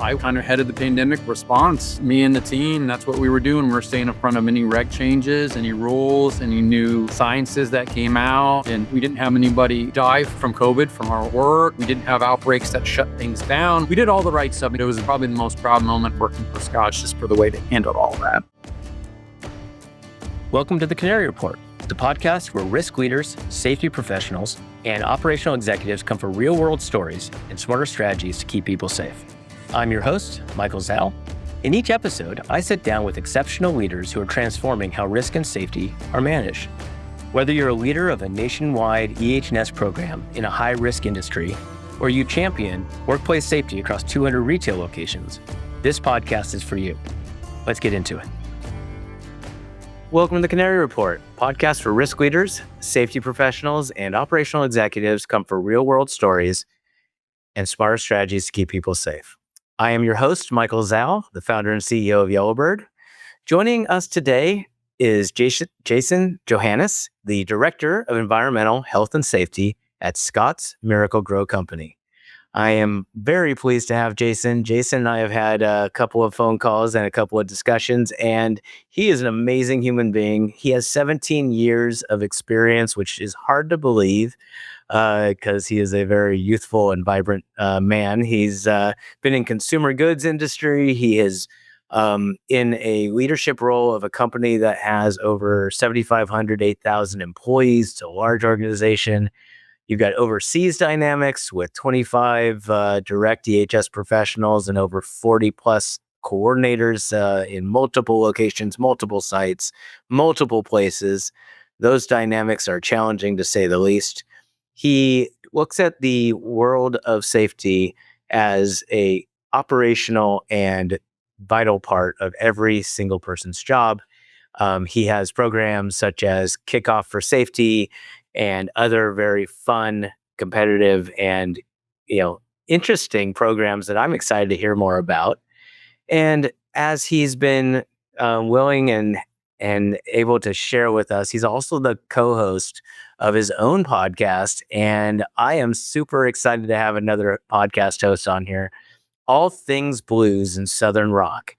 I kind of headed the pandemic response. Me and the team, that's what we were doing. We were staying in front of any reg changes, any rules, any new sciences that came out. And we didn't have anybody die from COVID from our work. We didn't have outbreaks that shut things down. We did all the right stuff. It was probably the most proud moment working for Scotch, just for the way they handled all of that. Welcome to the Canary Report, the podcast where risk leaders, safety professionals, and operational executives come for real-world stories and smarter strategies to keep people safe. I'm your host, Michael Zhao. In each episode, I sit down with exceptional leaders who are transforming how risk and safety are managed. Whether you're a leader of a nationwide EH&S program in a high-risk industry, or you champion workplace safety across 200 retail locations, this podcast is for you. Let's get into it. Welcome to the Canary Report, podcast for risk leaders, safety professionals, and operational executives come for real-world stories and smarter strategies to keep people safe. I am your host, Michael Zhao, the founder and CEO of Yellowbird. Joining us today is Jason Johantges, the Director of Environmental Health and Safety at Scott's Miracle-Gro company. I am very pleased to have Jason. Jason and I have had a couple of phone calls and a couple of discussions, and he is an amazing human being. He has 17 years of experience, which is hard to believe because he is a very youthful and vibrant man. He's been in consumer goods industry. He is in a leadership role of a company that has over 7,500, 8,000 employees. It's a large organization. You've got overseas dynamics with 25 direct EHS professionals and over 40 plus coordinators in multiple locations, multiple sites, multiple places. Those dynamics are challenging to say the least. He looks at the world of safety as a operational and vital part of every single person's job. He has programs such as Kickoff for Safety and other very fun, competitive, and interesting programs that I'm excited to hear more about. And as he's been willing and able to share with us, he's also the co-host of his own podcast. And I am super excited to have another podcast host on here, All Things Blues and Southern Rock.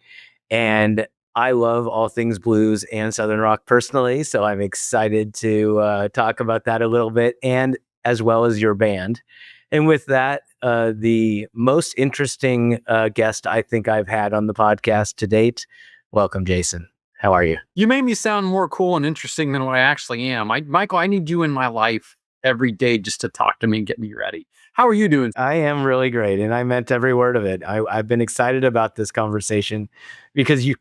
And I love all things blues and Southern rock personally, so I'm excited to talk about that a little bit, and as well as your band. And with that, the most interesting guest I think I've had on the podcast to date. Welcome, Jason. How are you? You made me sound more cool and interesting than what I actually am. Michael, I need you in my life every day just to talk to me and get me ready. How are you doing? I am really great, and I meant every word of it. I've been excited about this conversation because you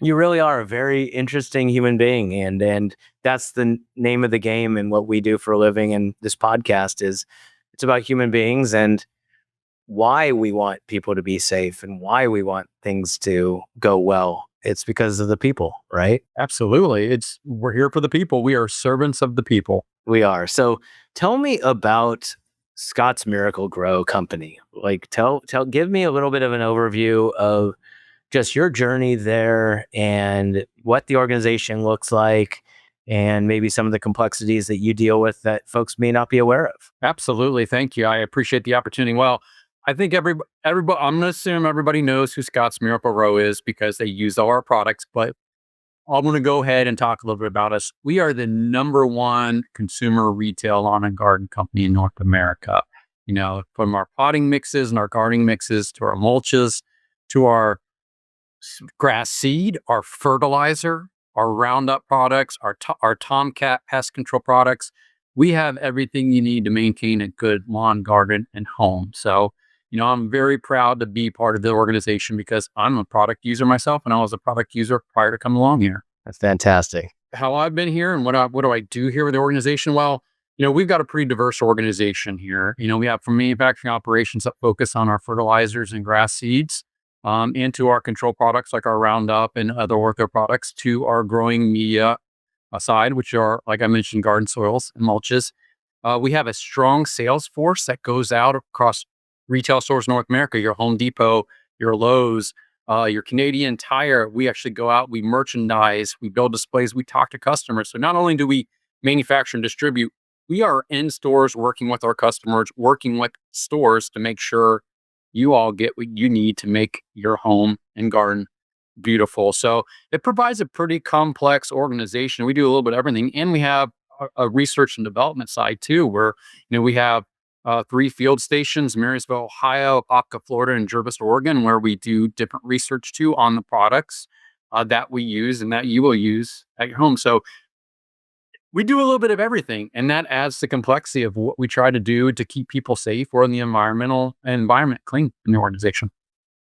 really are a very interesting human being, and that's the name of the game and what we do for a living. And this podcast it's about human beings and why we want people to be safe and why we want things to go well. It's because of the people, right? Absolutely. We're here for the people. We are servants of the people. We are. So tell me about Scott's Miracle-Gro company. Give me a little bit of an overview of just your journey there and what the organization looks like and maybe some of the complexities that you deal with that folks may not be aware of. Absolutely. Thank you. I appreciate the opportunity. Well, I think everybody, I'm going to assume everybody knows who Scott's Miracle-Gro is because they use all our products, but I'm going to go ahead and talk a little bit about us. We are the number one consumer retail lawn and garden company in North America. From our potting mixes and our gardening mixes to our mulches, to our grass seed, our fertilizer, our Roundup products, our Tomcat pest control products. We have everything you need to maintain a good lawn, garden, and home. So, I'm very proud to be part of the organization because I'm a product user myself, and I was a product user prior to coming along here. That's fantastic. How I've been here and what do I do here with the organization? Well, we've got a pretty diverse organization here. We have from manufacturing operations that focus on our fertilizers and grass seeds, into our control products like our Roundup and other ortho products, to our growing media side, which are, like I mentioned, garden soils and mulches. We have a strong sales force that goes out across retail stores in North America, your Home Depot, your Lowe's, your Canadian Tire. We actually go out, we merchandise, we build displays, we talk to customers. So not only do we manufacture and distribute, we are in stores working with our customers, working with stores to make sure you all get what you need to make your home and garden beautiful. So it provides a pretty complex organization. We do a little bit of everything, and we have a research and development side too, where we have three field stations: Marysville, Ohio, Apopka, Florida, and Jervis, Oregon, where we do different research too on the products that we use and that you will use at your home. So we do a little bit of everything, and that adds the complexity of what we try to do to keep people safe or in the environment clean in the organization.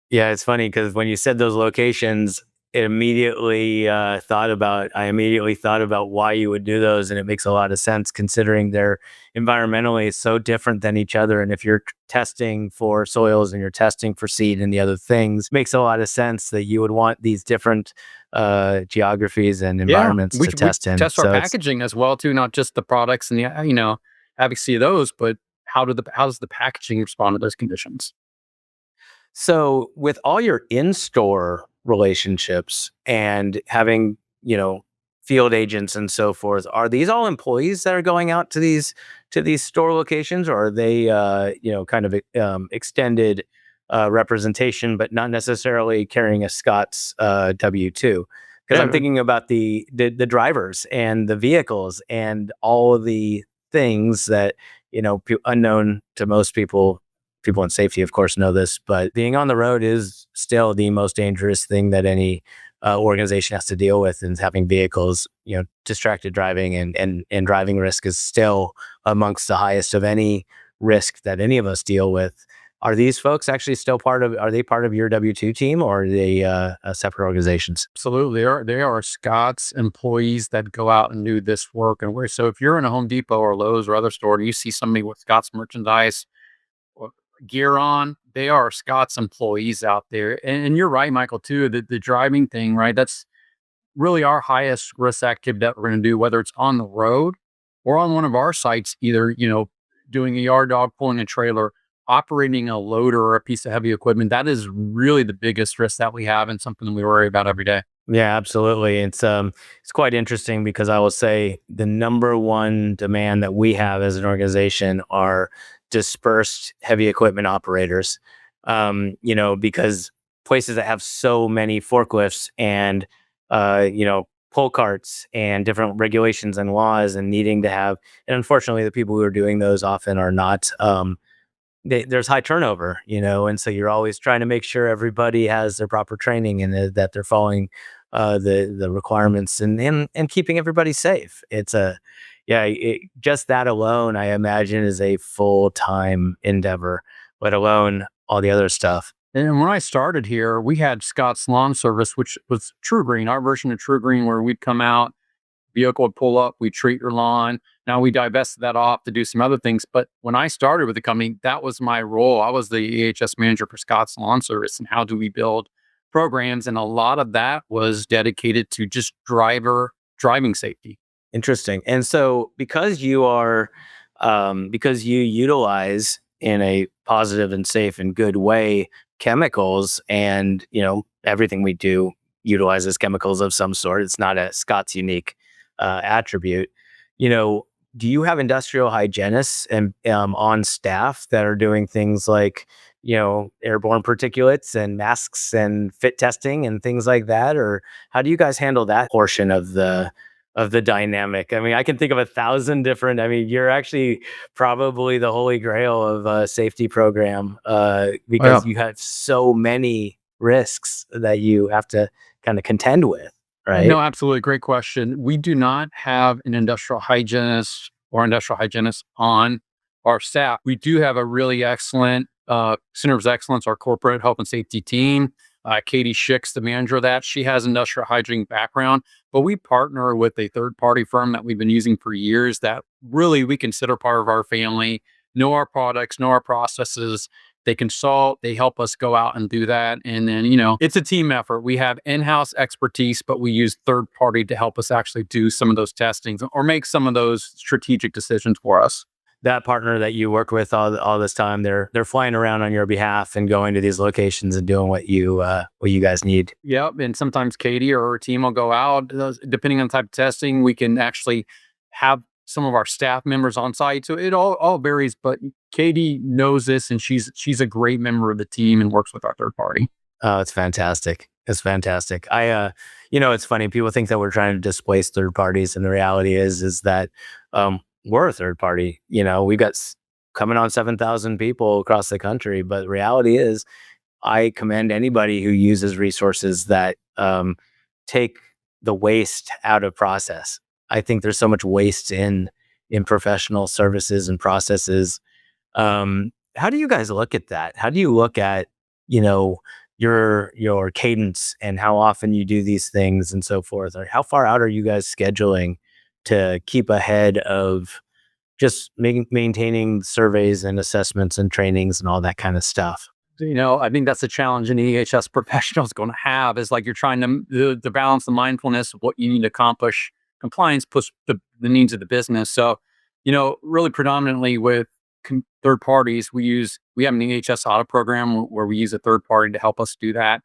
Yeah, it's funny because when you said those locations, I immediately thought about why you would do those. And it makes a lot of sense considering they're environmentally so different than each other. And if you're testing for soils and you're testing for seed and the other things, makes a lot of sense that you would want these different geographies and Yeah, environments we to we test in. test our So it's packaging as well too, not just the products and the advocacy of those, but how does the packaging respond to those conditions? So, with all your in-store relationships and having, field agents and so forth, are these all employees that are going out to these store locations, or are they, kind of extended representation, but not necessarily carrying a Scott's W-2? Because I'm Yeah, thinking about the drivers and the vehicles and all of the things that unknown to most people. People in safety, of course, know this, but being on the road is still the most dangerous thing that any organization has to deal with. And having vehicles, distracted driving and driving risk is still amongst the highest of any risk that any of us deal with. Are these folks actually still are they part of your W-2 team, or are they separate organizations? absolutely. They are Scott's employees that go out and do this work. And where so if you're in a Home Depot or Lowe's or other store and you see somebody with Scott's merchandise or gear on, they are Scott's employees out there. And you're right, Michael, too. The driving thing, right? That's really our highest risk activity that we're going to do, whether it's on the road or on one of our sites, either, doing a yard dog, pulling a trailer, operating a loader or a piece of heavy equipment. That is really the biggest risk that we have and something that we worry about every day. Yeah, absolutely. It's quite interesting because I will say the number one demand that we have as an organization are dispersed heavy equipment operators. Because places that have so many forklifts and pull carts and different regulations and laws and needing to have, and unfortunately the people who are doing those often are not there's high turnover, and so you're always trying to make sure everybody has their proper training and that they're following the requirements and keeping everybody safe. Just that alone, I imagine, is a full time endeavor, let alone all the other stuff. And when I started here, we had Scott's Lawn Service, which was True Green, our version of True Green, where we'd come out, vehicle would pull up, we treat your lawn. Now we divested that off to do some other things. But when I started with the company, that was my role. I was the EHS manager for Scott's Lawn Service. And how do we build programs? And a lot of that was dedicated to just driving safety. Interesting. And so because you utilize in a positive and safe and good way chemicals, and everything we do utilizes chemicals of some sort. It's not a Scott's unique attribute. You know, do you have industrial hygienists and on staff that are doing things like airborne particulates and masks and fit testing and things like that, or how do you guys handle that portion of the dynamic? I mean, I can think of 1,000 different. I mean, you're actually probably the holy grail of a safety program because Well, you have so many risks that you have to kind of contend with, no, right? absolutely. Great question. We do not have an industrial hygienist or industrial hygienist on our staff. We do have a really excellent Center of Excellence, our corporate health and safety team. Katie Schicks, the manager of that, she has industrial hygiene background, but we partner with a third party firm that we've been using for years that really we consider part of our family, know our products, know our processes. They consult, they help us go out and do that. And then, it's a team effort. We have in house expertise, but we use third party to help us actually do some of those testings or make some of those strategic decisions for us. That partner that you work with all this time, they're flying around on your behalf and going to these locations and doing what you guys need. Yep. And sometimes Katie or her team will go out, depending on the type of testing, we can actually have some of our staff members on site. So it all varies, but Katie knows this, and she's a great member of the team and works with our third party. Oh, it's fantastic. It's fantastic. It's funny. People think that we're trying to displace third parties, and the reality is that we're a third party. We've got coming on 7,000 people across the country, but the reality is, I commend anybody who uses resources that take the waste out of process. I think there's so much waste in professional services and processes. How do you guys look at that? How do you look at, your cadence and how often you do these things and so forth? Or how far out are you guys scheduling to keep ahead of just maintaining surveys and assessments and trainings and all that kind of stuff? I think that's the challenge an EHS professional is going to have, is like you're trying to balance the mindfulness of what you need to accomplish, compliance plus the needs of the business. So, really predominantly with third parties, we have an EHS audit program where we use a third party to help us do that.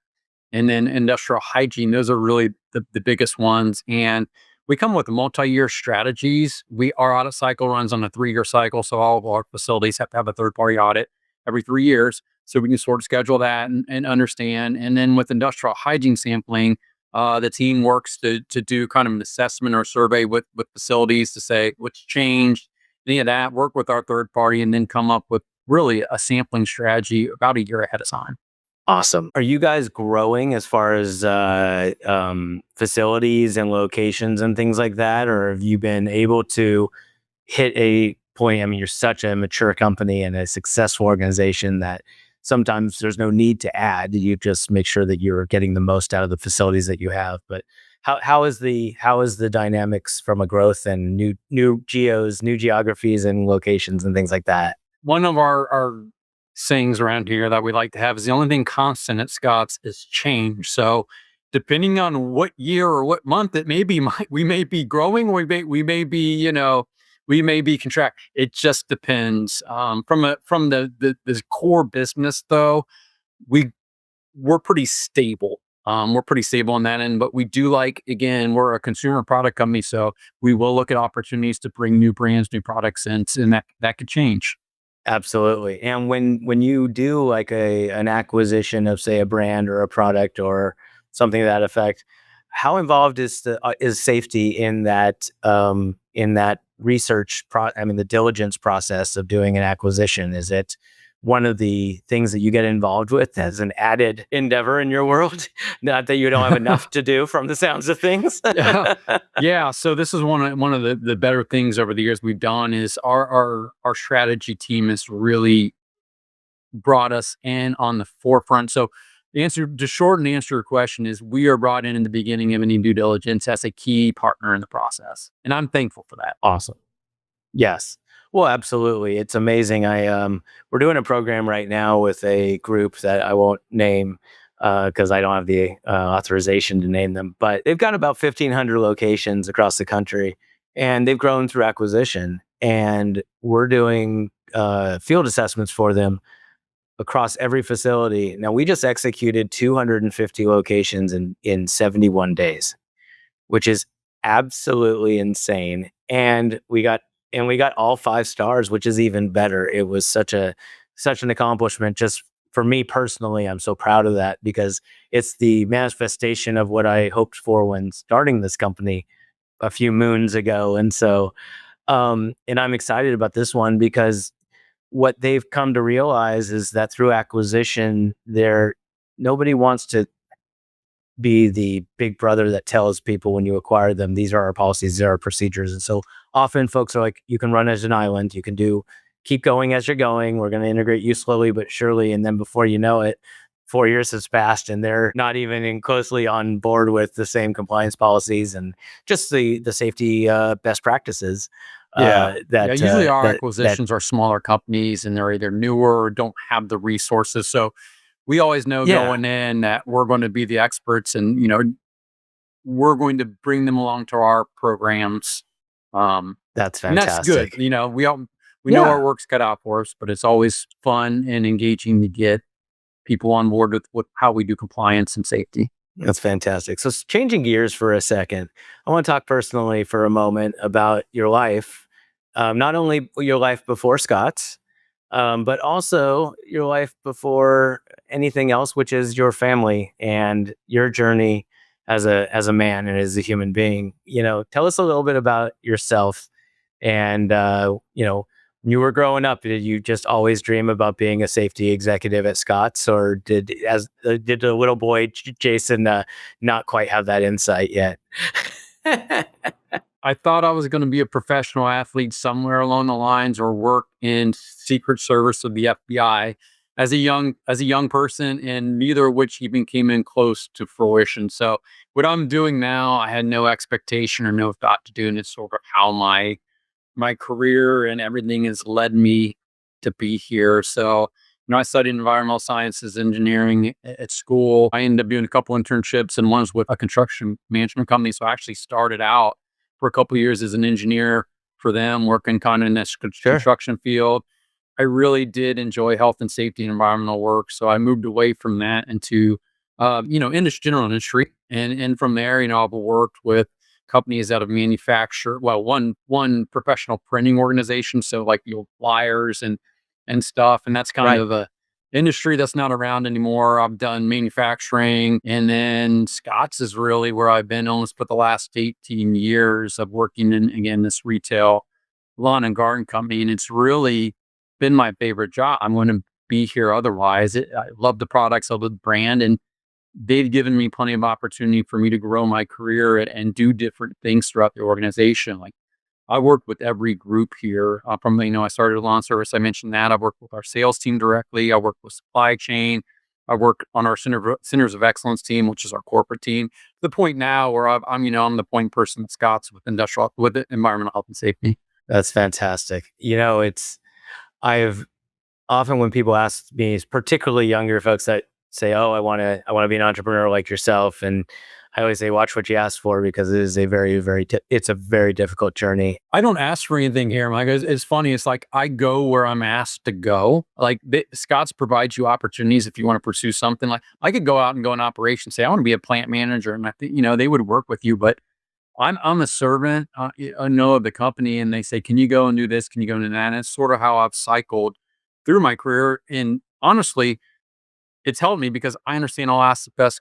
And then industrial hygiene, those are really the biggest ones. And we come with multi-year strategies. Our audit cycle runs on a 3-year cycle. So all of our facilities have to have a third party audit every 3 years. So we can sort of schedule that and understand. And then with industrial hygiene sampling, the team works to do kind of an assessment or survey with facilities to say what's changed, any of that, work with our third party, and then come up with really a sampling strategy about a year ahead of time. Awesome. Are you guys growing as far as facilities and locations and things like that? Or have you been able to hit a point? I mean, you're such a mature company and a successful organization that sometimes there's no need to add. You just make sure that you're getting the most out of the facilities that you have. But how is the dynamics from a growth and new geos, new geographies and locations and things like that? One of our sayings around here that we like to have is the only thing constant at Scott's is change. So depending on what year or what month it may be, we may be growing, we may be contract. It just depends. From the core business though, we're pretty stable. We're pretty stable on that end, but we do again, we're a consumer product company, so we will look at opportunities to bring new brands, new products in, and that could change. Absolutely. And when you do like an acquisition of, say, a brand or a product or something to that effect, how involved is safety in that research the diligence process of doing an acquisition? Is it one of the things that you get involved with as an added endeavor in your world? Not that you don't have enough to do from the sounds of things. Yeah. So this is one of the better things over the years we've done is our strategy team has really brought us in on the forefront. So the short and answer your question is we are brought in the beginning of any due diligence as a key partner in the process. And I'm thankful for that. Awesome. Yes. Well, absolutely. It's amazing. We're doing a program right now with a group that I won't name because I don't have the authorization to name them, but they've got about 1,500 locations across the country, and they've grown through acquisition. And we're doing field assessments for them across every facility. Now, we just executed 250 locations in 71 days, which is absolutely insane. And we got all 5 stars, which is even better. It was such an accomplishment. Just for me personally, I'm so proud of that because it's the manifestation of what I hoped for when starting this company a few moons ago. And so, and I'm excited about this one because what they've come to realize is that through acquisition, nobody wants to be the big brother that tells people when you acquire them, these are our policies, these are our procedures. And so often folks are like, you can run as an island, you can keep going as you're going. We're going to integrate you slowly but surely. And then before you know it, 4 years has passed and they're not even closely on board with the same compliance policies and just the safety best practices. Usually our acquisitions are smaller companies and they're either newer or don't have the resources. So we always know going in that we're going to be the experts and, we're going to bring them along to our programs. That's fantastic. And that's good. We know our work's cut out for us, but it's always fun and engaging to get people on board with how we do compliance and safety. That's fantastic. So changing gears for a second, I want to talk personally for a moment about your life. not only your life before Scott's, but also your life before anything else, which is your family and your journey as a man and as a human being. Tell us a little bit about yourself. And when you were growing up, did you just always dream about being a safety executive at Scott's, or did the little boy Jason not quite have that insight yet? I thought I was going to be a professional athlete somewhere along the lines or work in Secret Service of the FBI as a young person, and neither of which even came in close to fruition. So what I'm doing now, I had no expectation or no thought to do, and it's sort of how my career and everything has led me to be here. So, I studied environmental sciences engineering at school. I ended up doing a couple internships, and one was with a construction management company. So I actually started out for a couple of years as an engineer for them, working kind of in this Sure. construction field. I really did enjoy health and safety and environmental work. So I moved away from that into, general industry. And from there, I've worked with companies that have manufactured, well, one professional printing organization. So like your flyers and stuff. And that's kind Right. of a industry that's not around anymore. I've done manufacturing, and then Scott's is really where I've been almost for the last 18 years of working in, again, this retail lawn and garden company. And it's really been my favorite job. I'm going to be here otherwise. I love the products, I love the brand, and they've given me plenty of opportunity for me to grow my career and do different things throughout the organization. Like I worked with every group here I started a lawn service. I mentioned that. I've worked with our sales team directly. I worked with supply chain. I work on our centers of excellence team, which is our corporate team. To the point now where I'm the point person at Scott's with the environmental health and safety. That's fantastic. I've often, when people ask me, particularly younger folks that say, "Oh, I want to be an entrepreneur like yourself," and I always say, "Watch what you ask for," because it is a very, it's a very difficult journey. I don't ask for anything here, Mike. It's funny. It's like I go where I'm asked to go. Like Scott's provides you opportunities if you want to pursue something. Like I could go out and go in operations, say I want to be a plant manager, and I think they would work with you. But I'm a servant. I know of the company, and they say, "Can you go and do this? Can you go and do that?" And it's sort of how I've cycled through my career. And honestly, it's helped me because I understand all aspects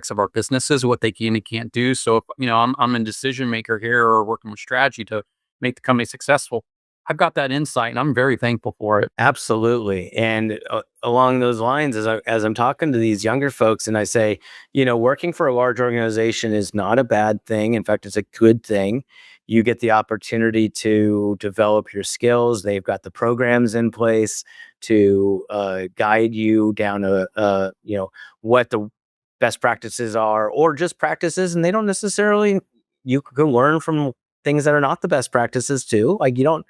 of our businesses, what they can and can't do. So if I'm a decision maker here or working with strategy to make the company successful, I've got that insight, and I'm very thankful for it. Absolutely. And along those lines, as I'm talking to these younger folks, and I say, working for a large organization is not a bad thing. In fact, it's a good thing. You get the opportunity to develop your skills. They've got the programs in place to guide you down what the best practices are, or just practices, and they don't necessarily. You can learn from things that are not the best practices too. Like you don't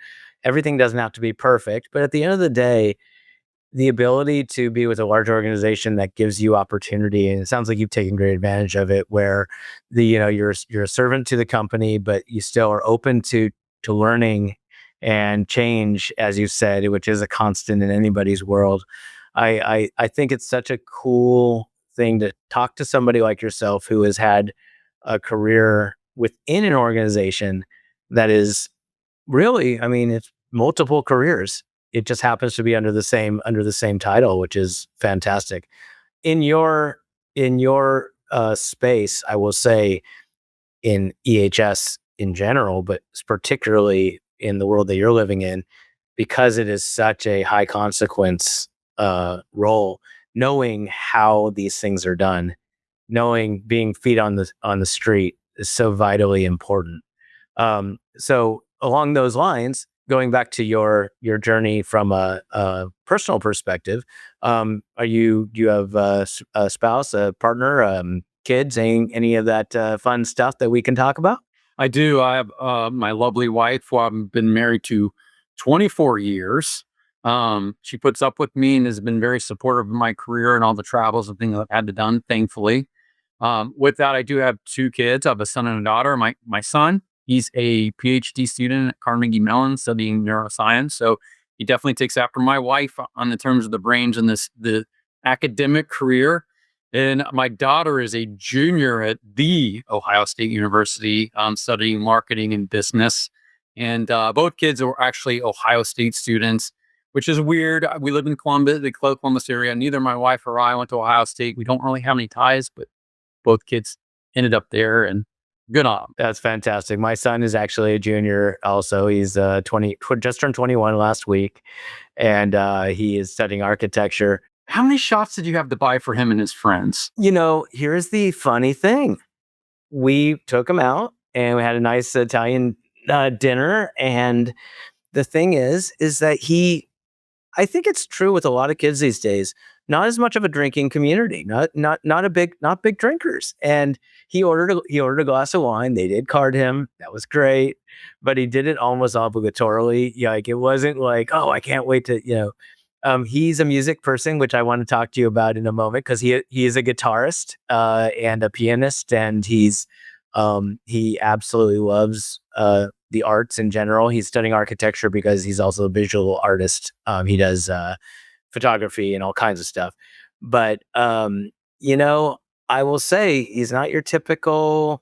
everything doesn't have to be perfect, but at the end of the day, the ability to be with a large organization that gives you opportunity, and it sounds like you've taken great advantage of it, where you're a servant to the company, but you still are open to learning and change, as you said, which is a constant in anybody's world. I think it's such a cool thing to talk to somebody like yourself who has had a career within an organization that is really, I mean, it's multiple careers. It just happens to be under the same title, which is fantastic. In your space, I will say, in EHS in general, but particularly in the world that you're living in, because it is such a high consequence role, knowing how these things are done, knowing being feet on the street is so vitally important. So along those lines, going back to your journey from a personal perspective, do you have a spouse, a partner, kids, any of that fun stuff that we can talk about? I do. I have my lovely wife, who I've been married to 24 years. She puts up with me and has been very supportive of my career and all the travels and things I've had to done, thankfully. With that, I do have two kids. I have a son and a daughter. My son, he's a PhD student at Carnegie Mellon studying neuroscience. So he definitely takes after my wife on the terms of the brains and the academic career. And my daughter is a junior at the Ohio State University, studying marketing and business. And both kids were actually Ohio State students, which is weird. We live in Columbus, the Columbus area. Neither my wife or I went to Ohio State. We don't really have any ties, but both kids ended up there, and good on 'em. That's fantastic. My son is actually a junior also. He's 20, just turned 21 last week, and he is studying architecture. How many shots did you have to buy for him and his friends? Here's the funny thing. We took him out and we had a nice Italian dinner. And the thing is that I think it's true with a lot of kids these days, not as much of a drinking community, not big drinkers. And he ordered a glass of wine. They did card him. That was great. But he did it almost obligatorily. Yeah, like it wasn't like, oh, I can't wait to, he's a music person, which I want to talk to you about in a moment, because he is a guitarist and a pianist, and he absolutely loves the arts in general. He's studying architecture because he's also a visual artist. He does photography and all kinds of stuff. But I will say he's not your typical.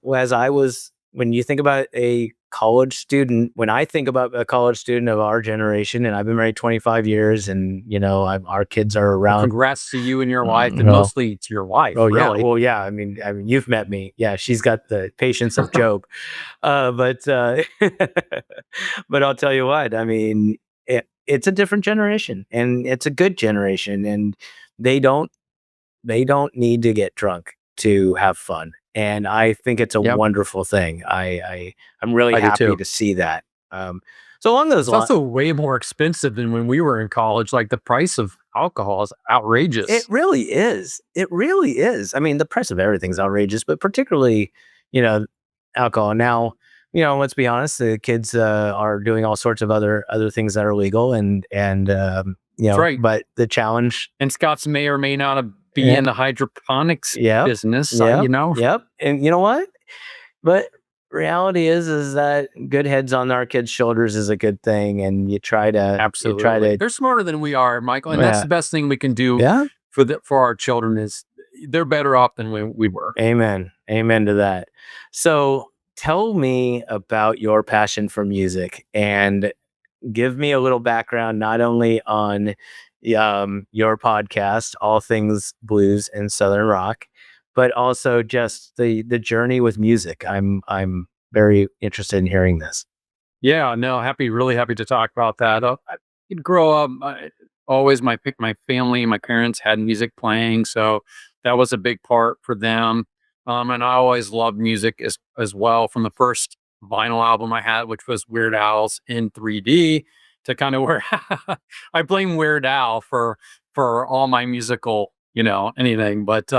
When you think about a college student, when I think about a college student of our generation, and I've been married 25 years, and our kids are Well, around. congrats to you and your wife, and Well, mostly to your wife. oh yeah, Really. well yeah. I mean, you've met me. Yeah, she's got the patience of Job. But but I'll tell you what. I mean, it's a different generation, and it's a good generation, and they don't need to get drunk to have fun. And I think it's a Yep, wonderful thing. I'm really I do happy too. to see that. So along those It's lines, also way more expensive than when we were in college. Like the price of alcohol is it outrageous. really is. It really is. I mean, the price of everything's outrageous, but particularly, you know, alcohol. Now, let's be honest, the kids are doing all sorts of other things that are legal, That's right. but the challenge. And Scott's may or may not be Yeah, in the hydroponics yep, business. yep, yep. And you know what? But reality is that good heads on our kids' shoulders is a good thing, and Absolutely. They're smarter than we are, Michael. And that's yeah, the best thing we can do yeah. for our children is they're better off than we were. Amen. Amen to that. So tell me about your passion for music, and give me a little background, not only on your podcast, All Things Blues and Southern Rock, but also just the journey with music. I'm very interested in hearing this. Yeah, no, really happy to talk about that. I did grow up, always my family, my parents had music playing, so that was a big part for them. And I always loved music as well, from the first vinyl album I had, which was Weird Al's in 3D, to kind of where I blame Weird Al for all my musical, anything. But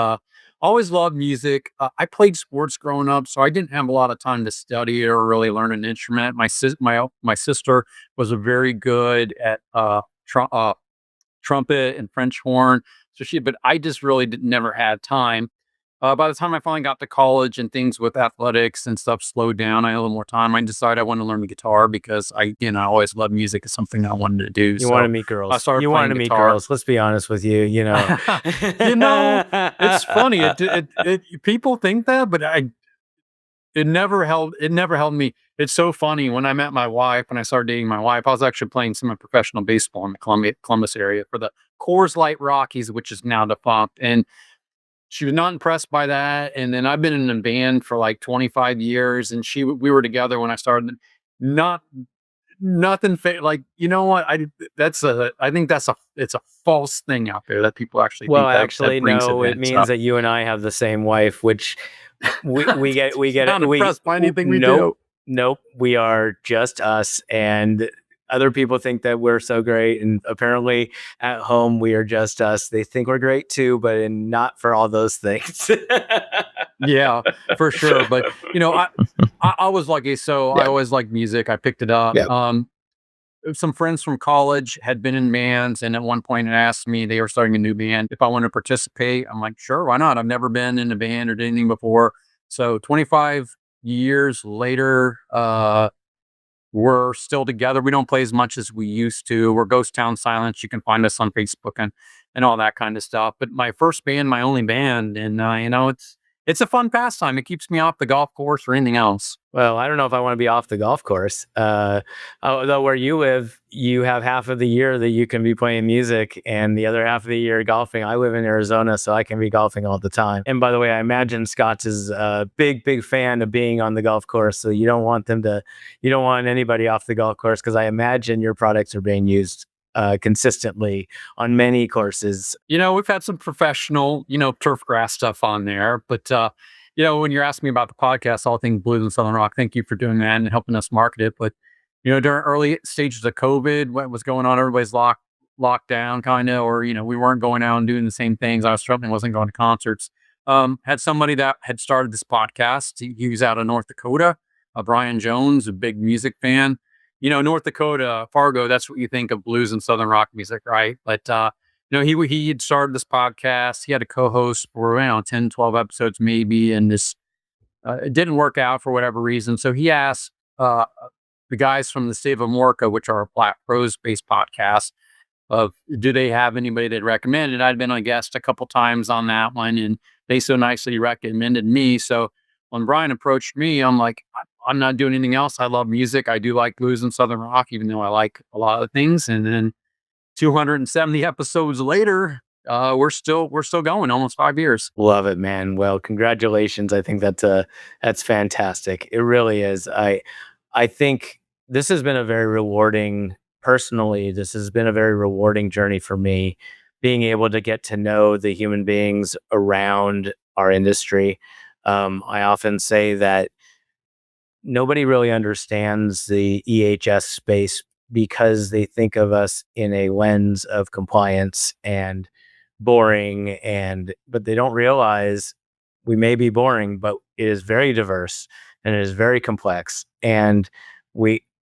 always loved music. I played sports growing up, so I didn't have a lot of time to study or really learn an instrument. My sister was very good at trumpet and French horn, but I just really never had time. By the time I finally got to college and things with athletics and stuff slowed down, I had a little more time. I decided I wanted to learn the guitar because I always loved music. It's something I wanted to do. You want to So meet I girls. started You want playing to meet guitar. girls. Let's be honest with you. you know, it's funny. People think that, but it never held me. It's so funny. When I met my wife, when I started dating my wife, I was actually playing semi-professional baseball in the Columbus area for the Coors Light Rockies, which is now defunct. And she was not impressed by that. And then I've been in a band for like 25 years, and we were together when I started. Not nothing like, you know what? I think it's a false thing out there that people actually Well, think that actually, brings it no. It in. means So that you and I have the same wife, which we get not it. impressed by anything we Nope, do. nope. We are just us, and other people think that we're so great, and apparently at home we are just us. They think we're great too, but not for all those things. Yeah, for sure. But I was lucky, so I Yeah, always liked music. I picked it up. yeah. Some friends from college had been in bands, and at one point, it asked me, they were starting a new band, if I want to participate. I'm like, sure, why not? I've never been in a band or did anything before. So 25 years later, we're still together. We don't play as much as we used to. We're Ghost Town Silence. You can find us on Facebook and all that kind of stuff. But my first band, my only band, and It's a fun pastime. It keeps me off the golf course or anything else. Well, I don't know if I want to be off the golf course. Although where you live, you have half of the year that you can be playing music and the other half of the year golfing. I live in Arizona, so I can be golfing all the time. And by the way, I imagine Scott is a big fan of being on the golf course. So you don't want anybody off the golf course, because I imagine your products are being used consistently on many courses. We've had some professional, turf grass stuff on there, but when you're asking me about the podcast, all things blues and Southern rock, thank you for doing that and helping us market it. But during early stages of COVID, what was going on, everybody's locked down kind of, or we weren't going out and doing the same things. I certainly wasn't going to concerts. Had somebody that had started this podcast. He was out of North Dakota, Brian Jones, a big music fan. North Dakota, Fargo, that's what you think of blues and Southern rock music, right? But, he had started this podcast. He had a co-host for, 10, 12 episodes maybe. And it didn't work out for whatever reason. So he asked the guys from the state of America, which are a Black Pros-based podcast, of do they have anybody they'd recommend? And I'd been a guest a couple times on that one, and they so nicely recommended me. So when Brian approached me, I'm like, I'm not doing anything else. I love music. I do like blues and Southern rock, even though I like a lot of things. And then 270 episodes later, we're still going, almost 5 years. Love it, man. Well, congratulations. I think that's fantastic. It really is. I think this has been a very rewarding, personally, this has been a very rewarding journey for me, being able to get to know the human beings around our industry. I often say that nobody really understands the EHS space because they think of us in a lens of compliance and boring, but they don't realize we may be boring, but it is very diverse and it is very complex. And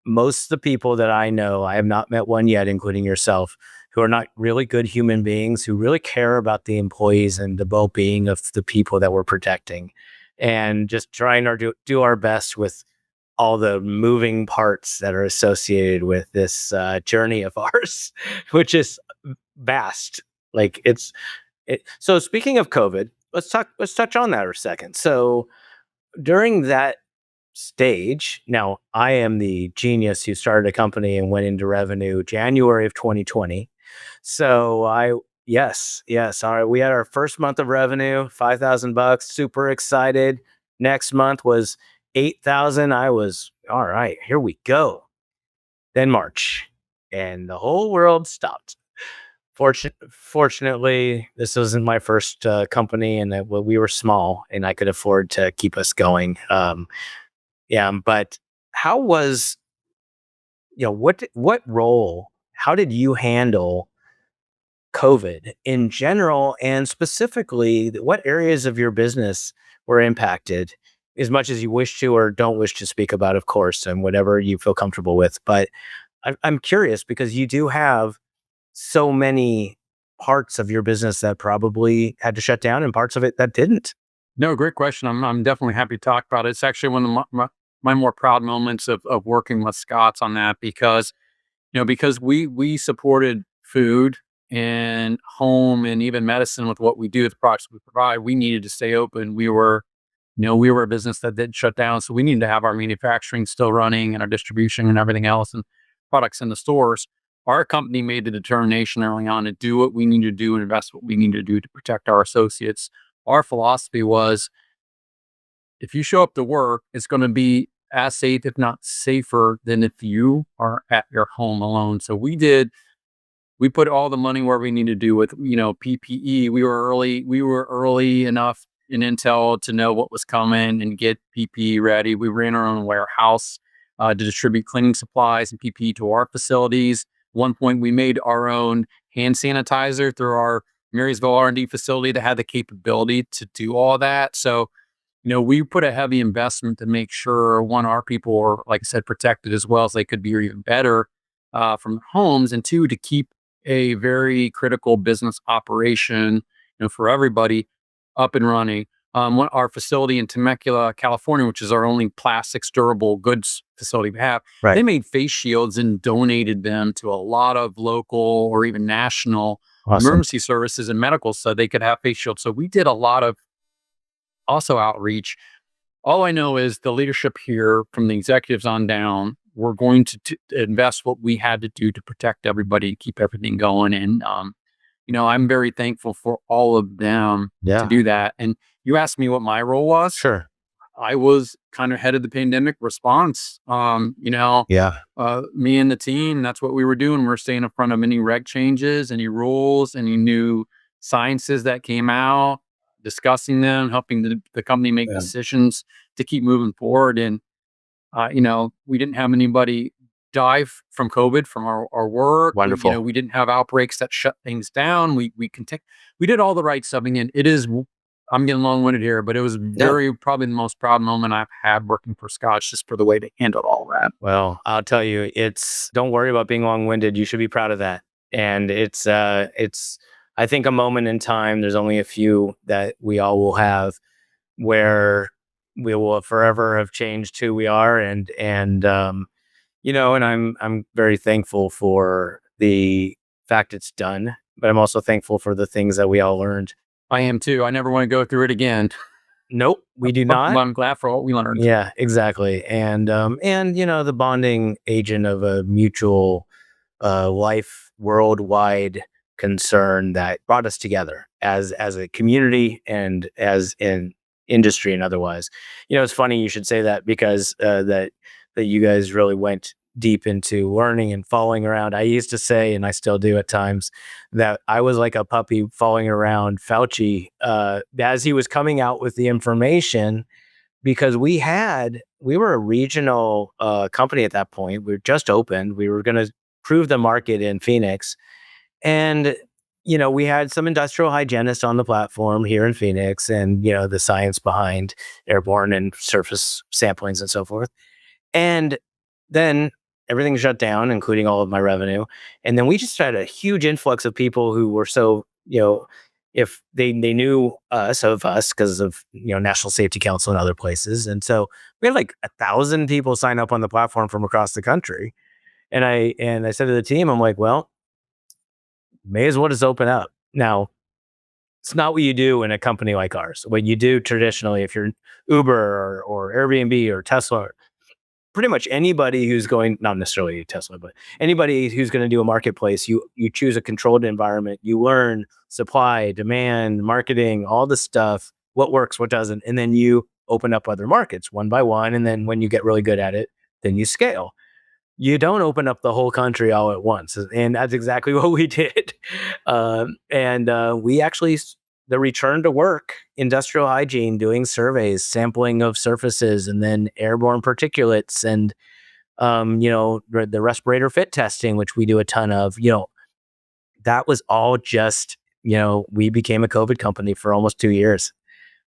most of the people that I know, I have not met one yet, including yourself, who are not really good human beings, who really care about the employees and the well-being of the people that we're protecting, and just trying to do our best with all the moving parts that are associated with this journey of ours, which is vast. Like so speaking of COVID, let's touch on that for a second. So during that stage, now I am the genius who started a company and went into revenue January of 2020. So yes. All right. We had our first month of revenue, $5,000, super excited. Next month was 8,000. I was, all right, here we go. Then March, and the whole world stopped. Fortunately, this wasn't my first company, and we were small, and I could afford to keep us going. But how was, what role? How did you handle COVID in general, and specifically, what areas of your business were impacted? As much as you wish to or don't wish to speak about, of course, and whatever you feel comfortable with. But I'm curious, because you do have so many parts of your business that probably had to shut down and parts of it that didn't. No, great question. I'm definitely happy to talk about it. It's actually one of my more proud moments of working with Scott's on that, because because we supported food and home and even medicine with what we do, the products we provide. We needed to stay open. We were a business that did shut down, so we needed to have our manufacturing still running and our distribution and everything else and products in the stores. Our company made the determination early on to do what we need to do and invest what we need to do to protect our associates. Our philosophy was, if you show up to work, it's going to be as safe, if not safer, than if you are at your home alone. So we put all the money where we need to do with, PPE. We were early enough in Intel to know what was coming and get PPE ready. We ran our own warehouse to distribute cleaning supplies and PPE to our facilities. One point, we made our own hand sanitizer through our Marysville R&D facility that had the capability to do all that. So, we put a heavy investment to make sure, one, our people were, like I said, protected as well as they could be, or even better, from their homes, and two, to keep a very critical business operation, for everybody, up and running. Our facility in Temecula, California, which is our only plastics durable goods facility we have, Right. they made face shields and donated them to a lot of local or even national Awesome. emergency services and medical, so they could have face shields. So we did a lot of also outreach. All I know is the leadership here, from the executives on down, we're going to invest what we had to do to protect everybody and keep everything going. And, I'm very thankful for all of them to Yeah, do that. And you asked me what my role was. sure. I was kind of head of the pandemic response. Yeah. Me and the team, that's what we were doing. We're staying in front of any reg changes, any rules, any new sciences that came out, discussing them, helping the company make Yeah. decisions to keep moving forward. And, we didn't have anybody die from COVID from our work. Wonderful. We didn't have outbreaks that shut things down. We did all the right stuff. And it is, I'm getting long winded here, but it was No. probably the most proud moment I've had working for Scotch, just for the way they handled all that. Well, I'll tell you, don't worry about being long-winded. You should be proud of that. And it's, I think, a moment in time. There's only a few that we all will have where we will forever have changed who we are. And I'm very thankful for the fact it's done, but I'm also thankful for the things that we all learned. I am too. I never want to go through it again. Nope, we do But not. I'm glad for what we learned. Yeah, exactly. And the bonding agent of a mutual life worldwide concern that brought us together as a community and as in industry and otherwise. It's funny you should say that, because that you guys really went deep into learning and following around. I used to say, and I still do at times, that I was like a puppy following around Fauci as he was coming out with the information, because we were a regional company at that point. We were just opened. We were going to prove the market in Phoenix. And, we had some industrial hygienists on the platform here in Phoenix, and, the science behind airborne and surface samplings and so forth. And then everything shut down, including all of my revenue. And then we just had a huge influx of people who were so, if they knew of us because of, National Safety Council and other places. And so we had like 1,000 people sign up on the platform from across the country. And I said to the team, I'm like, well, may as well just open up. Now, it's not what you do in a company like ours. What you do traditionally, if you're Uber or Airbnb or Tesla, pretty much anybody who's going, not necessarily Tesla, but anybody who's going to do a marketplace, you choose a controlled environment, you learn supply, demand, marketing, all the stuff, what works, what doesn't, and then you open up other markets one by one. And then when you get really good at it, then you scale. You don't open up the whole country all at once. And that's exactly what we did. We actually, the return to work, industrial hygiene, doing surveys, sampling of surfaces, and then airborne particulates, and the respirator fit testing, which we do a ton of. That was all just, we became a COVID company for almost 2 years,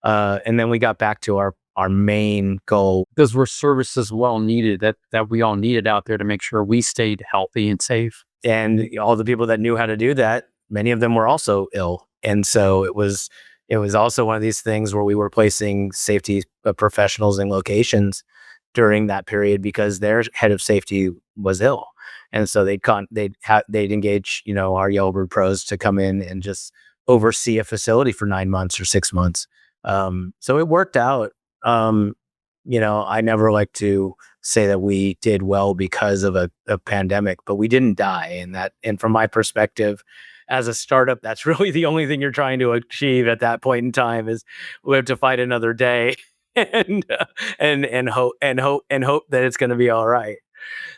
and then we got back to our main goal. Those were services well needed that we all needed out there to make sure we stayed healthy and safe. And all the people that knew how to do that, many of them were also ill. And so it was also one of these things where we were placing safety professionals in locations during that period because their head of safety was ill. And so they'd engage, our Yellowbird pros to come in and just oversee a facility for 9 months or 6 months. So it worked out. I never like to say that we did well because of a pandemic, but we didn't die. And from my perspective, as a startup, that's really the only thing you're trying to achieve at that point in time is we have to fight another day and hope that it's going to be all right.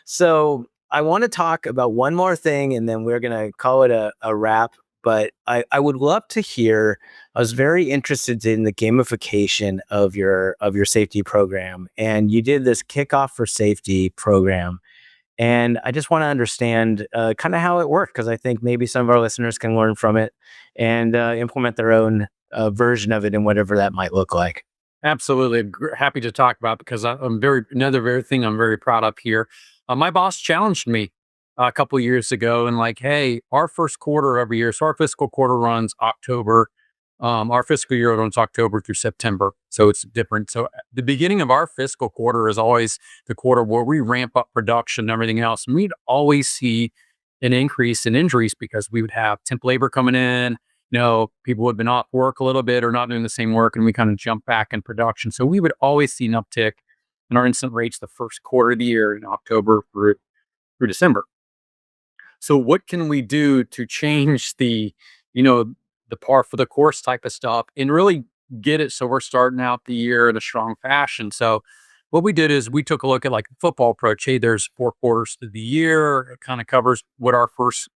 So I want to talk about one more thing, and then we're going to call it a wrap. But I would love to hear. I was very interested in the gamification of your safety program, and you did this Kickoff for Safety program. And I just want to understand kind of how it worked, because I think maybe some of our listeners can learn from it and implement their own version of it and whatever that might look like. Absolutely. Happy to talk about, because another very thing I'm very proud of here. My boss challenged me a couple years ago and like, hey, our first quarter every year. So our fiscal quarter runs October. Our fiscal year runs October through September. So it's different. So the beginning of our fiscal quarter is always the quarter where we ramp up production and everything else. And we'd always see an increase in injuries because we would have temp labor coming in. people had been off work a little bit or not doing the same work, and we kind of jumped back in production. So we would always see an uptick in our incident rates the first quarter of the year in October through December. So what can we do to change you know, the par for the course type of stuff and really get it so we're starting out the year in a strong fashion? So what we did is we took a look at like a football approach. Hey, there's 4 quarters to the year. It kind of covers what our first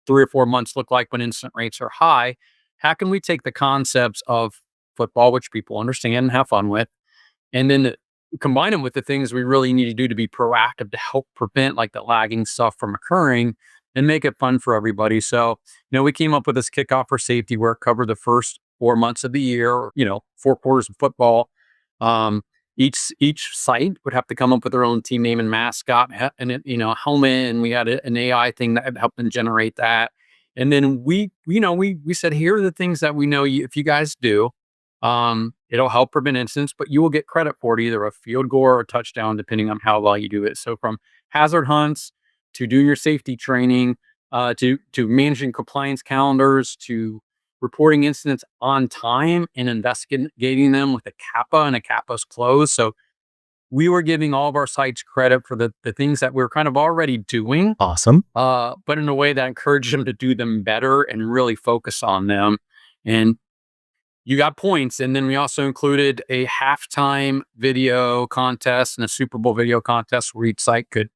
3 or 4 months look like when incident rates are high. How can we take the concepts of football, which people understand and have fun with, and then combine them with the things we really need to do to be proactive to help prevent like the lagging stuff from occurring and make it fun for everybody. So, we came up with this kickoff for safety where it covered the first 4 months of the year, 4 quarters of football. Um, each site would have to come up with their own team name and mascot and helmet, and we had an AI thing that helped them generate that. And then we said, here are the things that we know if you guys do, it'll help prevent incidents, but you will get credit for it, either a field goal or a touchdown, depending on how well you do it. So from hazard hunts to doing your safety training, to managing compliance calendars, to reporting incidents on time and investigating them with a CAPA, and a CAPA's closed. So we were giving all of our sites credit for the things that we are kind of already doing, Awesome. but in a way that encouraged them to do them better and really focus on them. And you got points. And then we also included a halftime video contest and a Super Bowl video contest where each site could,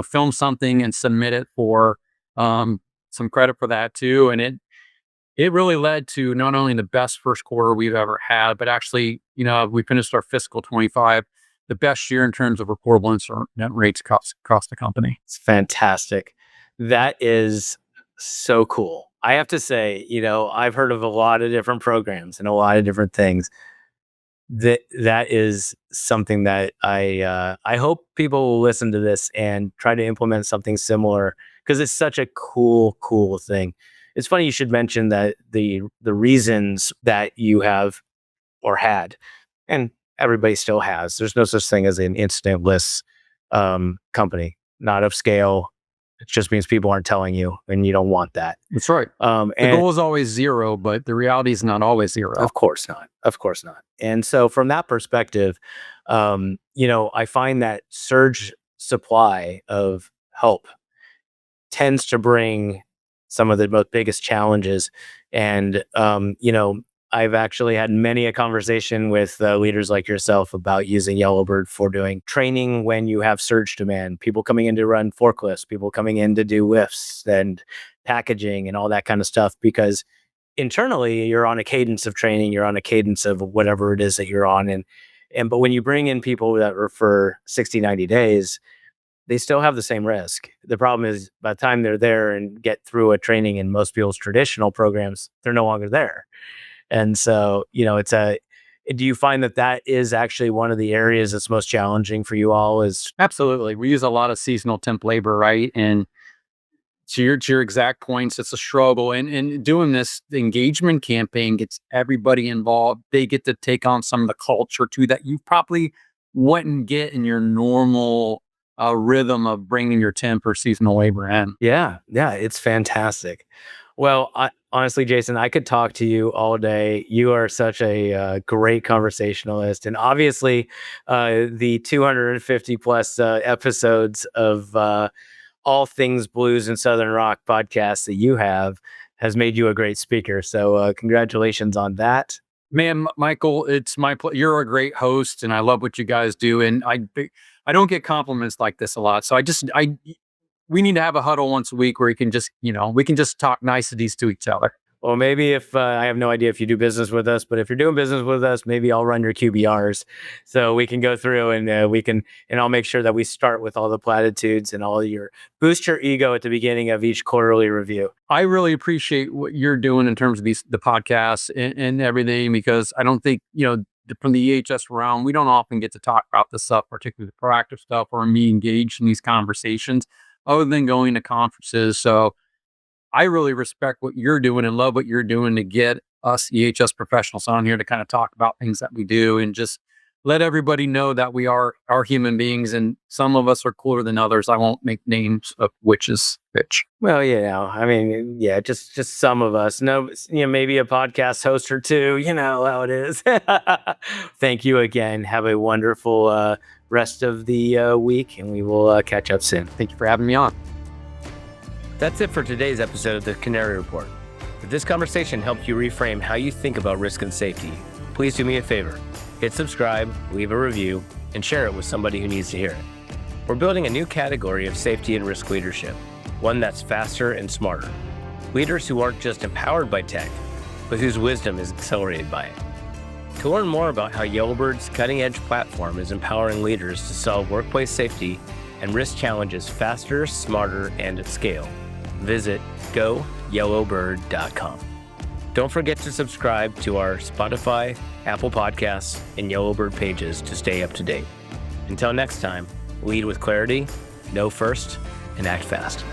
film something and submit it for some credit for that too. And it really led to not only the best first quarter we've ever had, but actually, we finished our fiscal 25, the best year in terms of reportable incident rates across the company. It's fantastic. That is so cool. I have to say, I've heard of a lot of different programs and a lot of different things. That is something that I hope people will listen to this and try to implement something similar, because it's such a cool thing. It's funny you should mention that the reasons that you have or had, and everybody still has. There's no such thing as an incidentless company, not of scale. It just means people aren't telling you, and you don't want that. That's right. The goal is always zero, but the reality is not always zero. Of course not. Of course not. And so from that perspective, I find that surge supply of help tends to bring some of the most biggest challenges. And, I've actually had many a conversation with leaders like yourself about using Yellowbird for doing training when you have surge demand, people coming in to run forklifts, people coming in to do lifts and packaging and all that kind of stuff, because internally you're on a cadence of training, you're on a cadence of whatever it is that you're on. But when you bring in people that are for 60, 90 days, they still have the same risk. The problem is by the time they're there and get through a training in most people's traditional programs, they're no longer there. And so, do you find that is actually one of the areas that's most challenging for you all? Is Absolutely. We use a lot of seasonal temp labor, right? And to your exact points, it's a struggle. And doing this engagement campaign gets everybody involved. They get to take on some of the culture too that you probably wouldn't get in your normal rhythm of bringing your temp or seasonal labor in. Yeah, it's fantastic. Well, honestly, Jason, I could talk to you all day. You are such a great conversationalist, and obviously, the 250 plus episodes of all things blues and southern rock podcast that you have has made you a great speaker. So, congratulations on that. Man, Michael, it's my you're a great host, and I love what you guys do. And I don't get compliments like this a lot, so we need to have a huddle once a week where we can just talk niceties to each other. Well, maybe if I have no idea if you do business with us, but if you're doing business with us, maybe I'll run your QBRs so we can go through and and I'll make sure that we start with all the platitudes and boost your ego at the beginning of each quarterly review. I really appreciate what you're doing in terms of the podcasts and everything, because I don't think, from the EHS realm, we don't often get to talk about this stuff, particularly the proactive stuff, or me engaged in these conversations other than going to conferences. So I really respect what you're doing and love what you're doing to get us EHS professionals on here to kind of talk about things that we do and just let everybody know that we are human beings, and some of us are cooler than others. I won't make names of which is which. Well, I mean, just some of us. No, maybe a podcast host or two. You know how it is. Thank you again. Have a wonderful rest of the week, and we will catch up soon. Thank you for having me on. That's it for today's episode of the Canary Report. If this conversation helped you reframe how you think about risk and safety, please do me a favor. Hit subscribe, leave a review, and share it with somebody who needs to hear it. We're building a new category of safety and risk leadership, one that's faster and smarter. Leaders who aren't just empowered by tech, but whose wisdom is accelerated by it. To learn more about how Yellowbird's cutting-edge platform is empowering leaders to solve workplace safety and risk challenges faster, smarter, and at scale, visit goyellowbird.com. Don't forget to subscribe to our Spotify, Apple Podcasts, and Yellowbird pages to stay up to date. Until next time, lead with clarity, know first, and act fast.